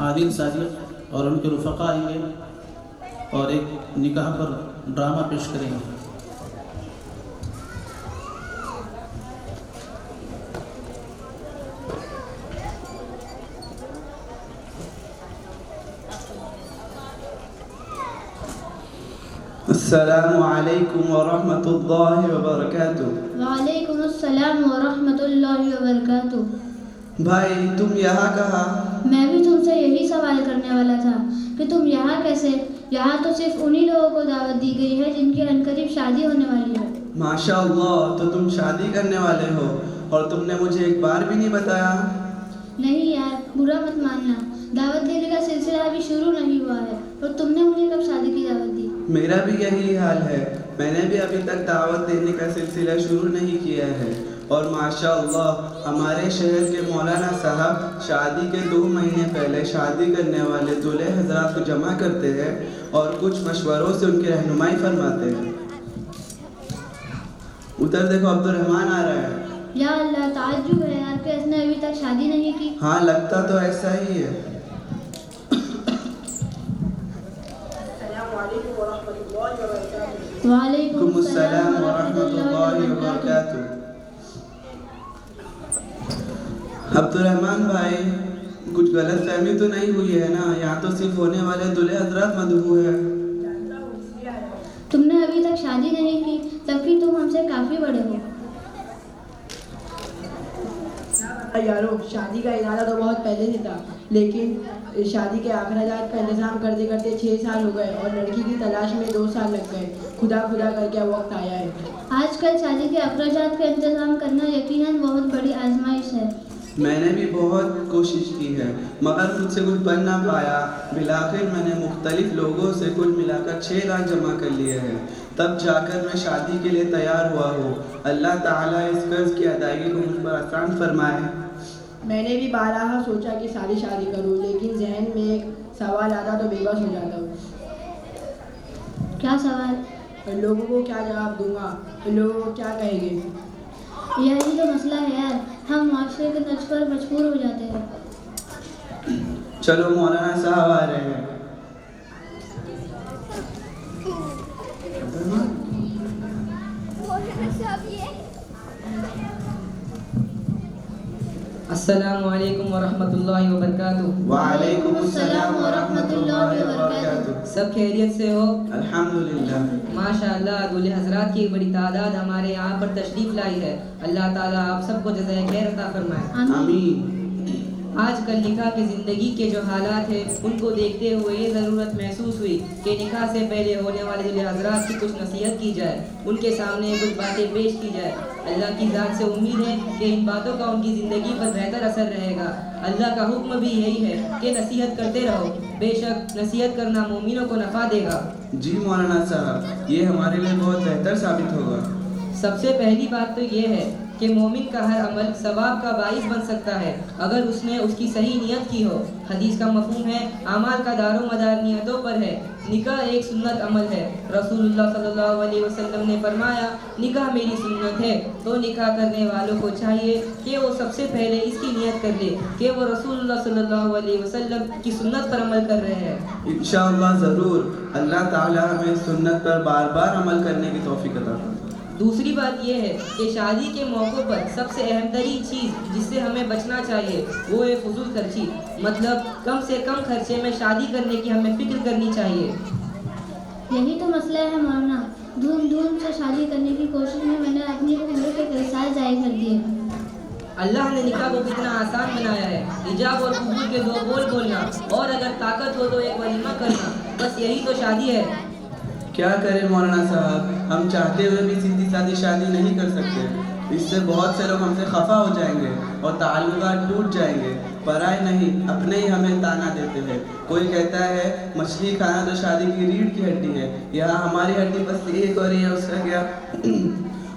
عادل ساجد اور ان کے رفقا آئیں گے اور ایک نکاح پر ڈرامہ پیش کریں گے. السلام علیکم ورحمۃ اللہ وبرکاتہ. وعلیکم السلام ورحمۃ اللہ وبرکاتہ. بھائی تم یہاں کہاں؟ میں بھی تم سے یہی سوال کرنے والا تھا کہ تم یہاں کیسے؟ یہاں تو صرف انہی لوگوں کو دعوت دی گئی ہے جن کی عنقریب شادی ہونے والی ہے. ماشاء اللہ، تو تم شادی کرنے والے ہو اور تم نے مجھے ایک بار بھی نہیں بتایا. نہیں یار، برا مت ماننا، دعوت دینے کا سلسلہ ابھی شروع نہیں ہوا ہے اور تم نے مجھے کب شادی کی دعوت دی؟ میرا بھی یہی حال ہے، میں نے بھی ابھی تک دعوت دینے کا سلسلہ شروع نہیں کیا ہے. اور ماشاء اللہ ہمارے شہر کے مولانا صاحب شادی کے 2 مہینے پہلے شادی کرنے والے دولہے حضرات کو جمع کرتے ہیں اور کچھ مشوروں سے ان کی رہنمائی فرماتے ہیں. ادھر دیکھو عبد الرحمن آ رہا ہے. یا اللہ، تعجب ہے یار کہ اس نے ابھی تک شادی نہیں کی. ہاں لگتا تو ایسا ہی ہے. وعلیکم السلام ورحمۃ اللہ وبرکاتہ. عبد الرحمن بھائی، کچھ غلط فہمی تو نہیں ہوئی ہے نا؟ یہاں تو صرف ہونے والے دولہے حضرات مدعو ہے. تم نے ابھی تک شادی نہیں کی، تب بھی تم ہم سے کافی بڑے ہو. یارو، شادی کا ارادہ تو بہت پہلے سے تھا، لیکن شادی کے اخراجات کا انتظام کرتے کرتے 6 سال ہو گئے اور لڑکی کی تلاش میں 2 سال لگ گئے. خدا کر کے وقت آیا ہے. آج کل شادی کے اخراجات کا انتظام کرنا یقیناً بہت بڑی آزمائش ہے. میں نے بھی بہت کوشش کی ہے مگر مجھ سے کچھ بن نہ پایا. بالآخر میں نے مختلف لوگوں سے کل ملا کر 6 لاکھ جمع کر لیے ہیں، تب جا کر میں شادی کے لیے تیار ہوا ہوں. اللہ تعالیٰ اس قرض کی ادائیگی کو مجھ پر آسان فرمائے. میں نے بھی بارہا سوچا کہ ساری شادی کروں، لیکن ذہن میں ایک سوال آتا تو بے بس ہو جاتا ہوں. کیا سوال؟ لوگوں کو کیا جواب دوں گا؟ لوگوں کو کیا کہیں گے؟ یہی تو مسئلہ ہے یار، ہم معاشرے کے نقش پر مجبور ہو جاتے ہیں. چلو مولانا صاحب آ رہے ہیں. السلام علیکم ورحمۃ اللہ وبرکاتہ. وعلیکم السلام ورحمۃ اللہ وبرکاتہ. سب خیریت سے ہو؟ الحمدللہ. ماشاء اللہ، دولہے حضرات کی ایک بڑی تعداد ہمارے یہاں پر تشریف لائی ہے. اللہ تعالیٰ آپ سب کو جزائے خیر عطا فرمائے. آمین. آج کل نکاح کی زندگی کے جو حالات ہیں ان کو دیکھتے ہوئے یہ ضرورت محسوس ہوئی کہ نکاح سے پہلے ہونے والے دولہے حضرات کی کچھ نصیحت کی جائے، ان کے سامنے کچھ باتیں پیش کی جائے. اللہ کی ذات سے امید ہے کہ ان باتوں کا ان کی زندگی پر بہتر اثر رہے گا. اللہ کا حکم بھی یہی ہے کہ نصیحت کرتے رہو، بے شک نصیحت کرنا مومنوں کو نفع دے گا. جی مولانا صاحب، یہ ہمارے لیے بہت بہتر ثابت ہوگا. سب سے پہلی بات تو یہ ہے کہ مومن کا ہر عمل ثواب کا باعث بن سکتا ہے اگر اس نے اس کی صحیح نیت کی ہو. حدیث کا مفہوم ہے اعمال کا دار و مدار نیتوں پر ہے. نکاح ایک سنت عمل ہے. رسول اللہ صلی اللہ علیہ وسلم نے فرمایا نکاح میری سنت ہے. تو نکاح کرنے والوں کو چاہیے کہ وہ سب سے پہلے اس کی نیت کر لے کہ وہ رسول اللہ صلی اللہ علیہ وسلم کی سنت پر عمل کر رہے ہیں. انشاءاللہ ضرور. اللہ تعالیٰ ہمیں سنت پر بار بار عمل کرنے کی توفیق عطا فرمائے. دوسری بات یہ ہے کہ شادی کے موقع پر سب سے اہم ترین چیز جس سے ہمیں بچنا چاہیے وہ ہے فضول خرچی. مطلب کم سے کم خرچے میں شادی کرنے کی ہمیں فکر کرنی چاہیے. یہی تو مسئلہ ہے مولانا، دھوم دھوم سے شادی کرنے کی کوشش میں میں نے اپنی عمر کے کئی سال ضائع کر دیے. اللہ نے نکاح کو کتنا آسان بنایا ہے. ایجاب اور قبول کے 2 بول بولنا اور اگر طاقت ہو تو ایک ولیمہ کرنا، بس یہی تو شادی ہے. کیا کریں مولانا صاحب، ہم چاہتے ہوئے بھی سیدھی سادی شادی نہیں کر سکتے. اس سے بہت سے لوگ ہم سے خفا ہو جائیں گے اور تعلقات ٹوٹ جائیں گے. پرائے نہیں، اپنے ہی ہمیں تانا دیتے ہیں. کوئی کہتا ہے مچھلی کھانا تو شادی کی ریڑھ کی ہڈی ہے، یہاں ہماری ہڈی بس ایک اور یہ اس کا کیا.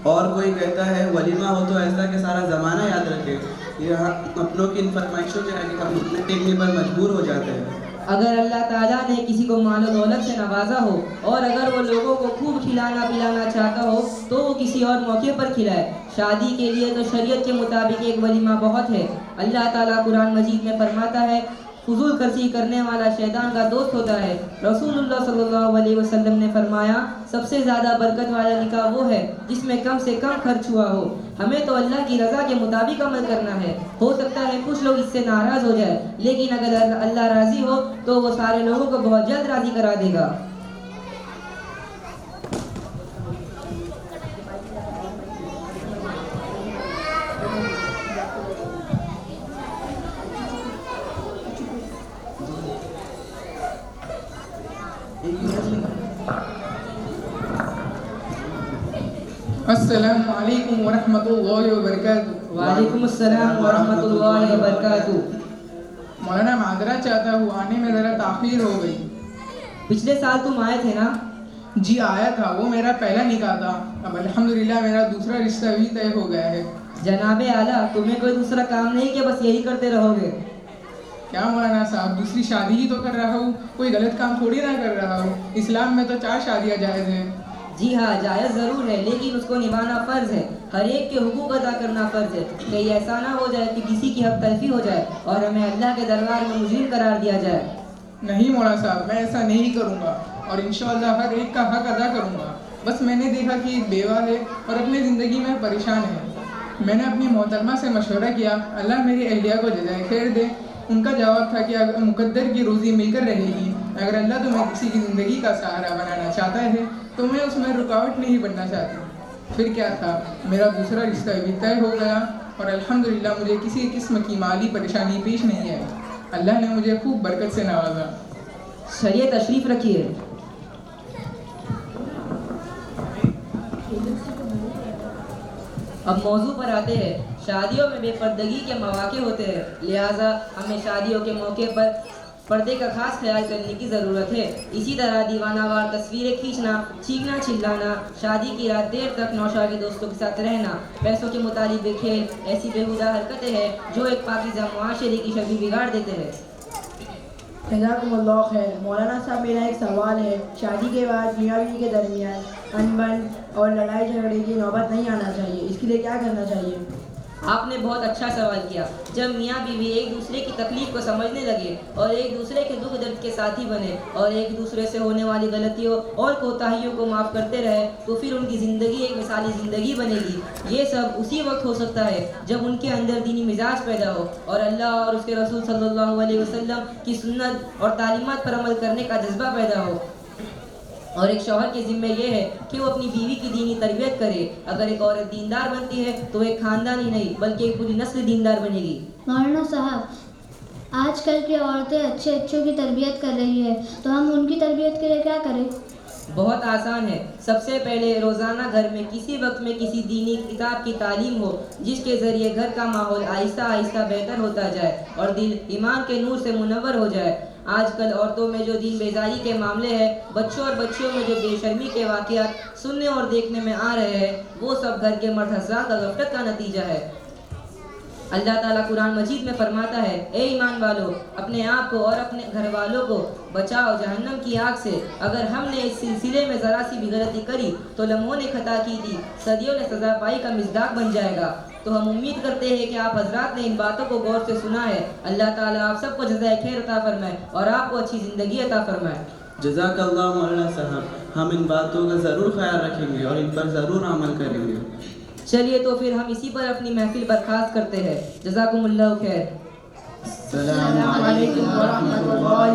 اور کوئی کہتا ہے ولیمہ ہو تو ایسا کہ سارا زمانہ یاد رکھے. یہاں اپنوں کی ان فرمائشوں کے آگے ہم اپنے ٹیکنے پر مجبور ہو جاتے ہیں. اگر اللہ تعالیٰ نے کسی کو مال و دولت سے نوازا ہو اور اگر وہ لوگوں کو خوب کھلانا پلانا چاہتا ہو تو وہ کسی اور موقع پر کھلائے. شادی کے لیے تو شریعت کے مطابق ایک ولیمہ بہت ہے. اللہ تعالیٰ قرآن مجید میں فرماتا ہے فضول خرچی کرنے والا شیطان کا دوست ہوتا ہے۔ رسول اللہ صلی اللہ علیہ وسلم نے فرمایا سب سے زیادہ برکت والا نکاح وہ ہے جس میں کم سے کم خرچ ہوا ہو۔ ہمیں تو اللہ کی رضا کے مطابق عمل کرنا ہے۔ ہو سکتا ہے کچھ لوگ اس سے ناراض ہو جائے، لیکن اگر اللہ راضی ہو تو وہ سارے لوگوں کو بہت جلد راضی کرا دے گا۔ السلام علیکم ورحمۃ اللہ وبرکاتہ۔ وعلیکم السلام ورحمۃ اللہ وبرکاتہ۔ مولانا معذرت چاہتا ہوں، آنے میں ذرا تاخیر ہو گئی۔ پچھلے سال تم آئے تھے نا؟ جی آیا تھا، وہ میرا پہلا نکاح تھا۔ اب الحمدللہ میرا دوسرا رشتہ بھی طے ہو گیا ہے۔ جناب اعلیٰ، تمہیں کوئی دوسرا کام نہیں کہ بس یہی کرتے رہو گے؟ کیا مولانا صاحب، دوسری شادی ہی تو کر رہا ہوں، کوئی غلط کام تھوڑی نہ کر رہا ہوں۔ اسلام میں تو 4 شادیاں جائز ہیں۔ جی ہاں، جائز ضرور ہے، لیکن اس کو نبھانا فرض ہے۔ ہر ایک کے حقوق ادا کرنا فرض ہے۔ کہیں ایسا نہ ہو جائے کہ کسی کی حق تلفی ہو جائے اور ہمیں اللہ کے دربار میں مجرم قرار دیا جائے۔ نہیں مولانا صاحب، میں ایسا نہیں کروں گا اور انشاءاللہ ہر ایک کا حق ادا کروں گا۔ بس میں نے دیکھا کہ ایک بیوہ ہے اور اپنی زندگی میں پریشان ہے۔ میں نے اپنی محترمہ سے مشورہ کیا، اللہ میری اہلیہ کو جزائے خیر دے۔ ان کا جواب تھا کہ اگر مقدر کی روزی مل کر رہے گی، اگر اللہ تمہیں کسی کی زندگی کا سہارا بنانا چاہتا ہے تو میں اس میں رکاوٹ نہیں بننا چاہتی۔ پھر کیا تھا، میرا دوسرا رشتہ بھی طے ہو گیا اور الحمدللہ مجھے کسی قسم کی مالی پریشانی پیش نہیں آئی۔ اللہ نے مجھے خوب برکت سے نوازا۔ چلیے تشریف رکھیے۔ اب موضوع پر آتے ہیں۔ شادیوں میں بے پردگی کے مواقع ہوتے ہیں، لہٰذا ہمیں شادیوں کے موقع پر پردے کا خاص خیال کرنے کی ضرورت ہے۔ اسی طرح دیوانہ وار تصویریں کھینچنا، چیخنا چلانا، شادی کی رات دیر تک نوشا کے دوستوں کے ساتھ رہنا، پیسوں کے مطالبے کھیل، ایسی بےہودہ حرکتیں ہیں جو ایک پاکیزہ معاشرے کی شکل بگاڑ دیتے ہیں۔ جزاکم اللہ خیر۔ مولانا صاحب، میرا ایک سوال ہے، شادی کے بعد میاں بیوی کے درمیان انبن اور لڑائی جھگڑے کی نوبت نہیں آنا چاہیے، اس کے لیے کیا کرنا چاہیے؟ آپ نے بہت اچھا سوال کیا۔ جب میاں بیوی ایک دوسرے کی تکلیف کو سمجھنے لگے اور ایک دوسرے کے دکھ درد کے ساتھی بنے اور ایک دوسرے سے ہونے والی غلطیوں اور کوتاہیوں کو معاف کرتے رہے تو پھر ان کی زندگی ایک مثالی زندگی بنے گی۔ یہ سب اسی وقت ہو سکتا ہے جب ان کے اندر دینی مزاج پیدا ہو اور اللہ اور اس کے رسول صلی اللہ علیہ وسلم کی سنت اور تعلیمات پر عمل کرنے کا جذبہ پیدا ہو۔ اور ایک شوہر کے ذمہ یہ ہے کہ وہ اپنی بیوی کی دینی تربیت کرے۔ اگر ایک عورت دیندار بنتی ہے تو ایک خاندان ہی نہیں بلکہ ایک پوری نسل دیندار بنے گی۔ مولانا صاحب، آج کل کی عورتیں اچھوں کی تربیت کر رہی ہے، تو ہم ان کی تربیت کے لیے کیا کریں؟ بہت آسان ہے۔ سب سے پہلے روزانہ گھر میں کسی وقت میں کسی دینی کتاب کی تعلیم ہو، جس کے ذریعے گھر کا ماحول آہستہ آہستہ بہتر ہوتا جائے اور دل ایمان کے نور سے منور ہو جائے۔ آج کل عورتوں میں جو دین بیزاری کے معاملے ہیں، بچوں اور بچیوں میں جو بے شرمی کے واقعات سننے اور دیکھنے میں آ رہے ہیں، وہ سب گھر کے مرد حضرات کا غفلت کا نتیجہ ہے۔ اللہ تعالیٰ قرآن مجید میں فرماتا ہے، اے ایمان والو، اپنے آپ کو اور اپنے گھر والوں کو بچاؤ جہنم کی آگ سے۔ اگر ہم نے اس سلسلے میں ذرا سی بھی غلطی کری تو لمحوں نے خطا کی تھی، صدیوں نے سزا پائی کا مصداق بن جائے گا۔ تو ہم امید کرتے ہیں کہ آپ حضرات نے ان باتوں کو غور سے سنا ہے۔ اللہ تعالیٰ آپ سب کو جزائے خیر عطا فرمائے اور آپ کو اچھی زندگی عطا فرمائے۔ جزاک اللہ مولانا صاحب، ہم ان باتوں کا ضرور خیال رکھیں گے اور ان پر ضرور عمل کریں گے۔ چلیے تو پھر ہم اسی پر اپنی محفل برخاست کرتے ہیں۔ جزاکم اللہ خیر۔ السلام علیکم ورحمۃ اللہ